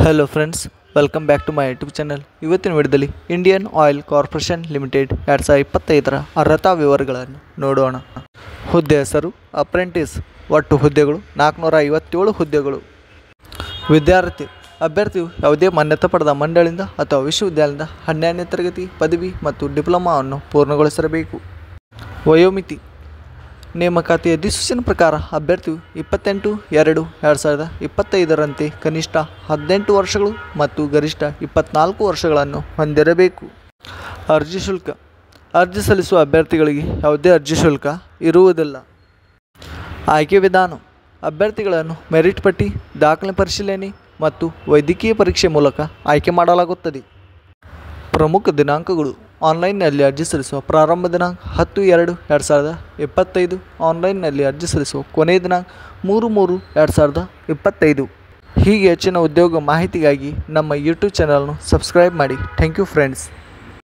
Hello friends, welcome back to my YouTube channel. ಇವತ್ತಿನ ವಿಡಿಯೋದಲ್ಲಿ ಇಂಡಿಯನ್ ಆಯಿಲ್ ಕಾರ್ಪೊರೇಷನ್ ಲಿಮಿಟೆಡ್ 2025ರ ಅರ್ಹತಾ ವಿವರಗಳನ್ನು ನೋಡೋಣ. ಹುದ್ದೆ ಹೆಸರು ಅಪ್ರೆಂಟಿಸ್. ಒಟ್ಟು ಹುದ್ದೆಗಳು 457 ಹುದ್ದೆಗಳು. ವಿದ್ಯಾರ್ಥಿ ಅಭ್ಯರ್ಥಿಯು ಯಾವುದೇ ಮಾನ್ಯತೆ ಪಡೆದ ಮಂಡಳಿಯಿಂದ ಅಥವಾ ವಿಶ್ವವಿದ್ಯಾಲಯದಿಂದ 12ನೇ ತರಗತಿ ಪದವಿ ಮತ್ತು ಡಿಪ್ಲೊಮಾವನ್ನು ಪೂರ್ಣಗೊಳಿಸಿರಬೇಕು. ವಯೋಮಿತಿ ನೇಮಕಾತಿ ಅಧಿಸೂಚನೆ ಪ್ರಕಾರ ಅಭ್ಯರ್ಥಿಯು 28/2/2025ರಂತೆ ಕನಿಷ್ಠ 18 ವರ್ಷಗಳು ಮತ್ತು ಗರಿಷ್ಠ 24 ವರ್ಷಗಳನ್ನು ಹೊಂದಿರಬೇಕು. ಅರ್ಜಿ ಶುಲ್ಕ. ಅರ್ಜಿ ಸಲ್ಲಿಸುವ ಅಭ್ಯರ್ಥಿಗಳಿಗೆ ಯಾವುದೇ ಅರ್ಜಿ ಶುಲ್ಕ ಇರುವುದಿಲ್ಲ. ಆಯ್ಕೆ ವಿಧಾನ. ಅಭ್ಯರ್ಥಿಗಳನ್ನು ಮೆರಿಟ್ ಪಟ್ಟಿ, ದಾಖಲೆ ಪರಿಶೀಲನೆ ಮತ್ತು ವೈದ್ಯಕೀಯ ಪರೀಕ್ಷೆ ಮೂಲಕ ಆಯ್ಕೆ ಮಾಡಲಾಗುತ್ತದೆ. ಪ್ರಮುಖ ದಿನಾಂಕಗಳು. ಆನ್ಲೈನ್ನಲ್ಲಿ ಅರ್ಜಿ ಸಲ್ಲಿಸುವ ಪ್ರಾರಂಭ ದಿನಾಂಕ 10/2/2025. ಆನ್ಲೈನ್ನಲ್ಲಿ ಅರ್ಜಿ ಸಲ್ಲಿಸುವ ಕೊನೆಯ ದಿನಾಂಕ 3/3/2025. ಹೀಗೆ ಹೆಚ್ಚಿನ ಉದ್ಯೋಗ ಮಾಹಿತಿಗಾಗಿ ನಮ್ಮ ಯೂಟ್ಯೂಬ್ ಚಾನಲ್ను ಸಬ್ಸ್ಕ್ರೈಬ್ ಮಾಡಿ. Thank you friends.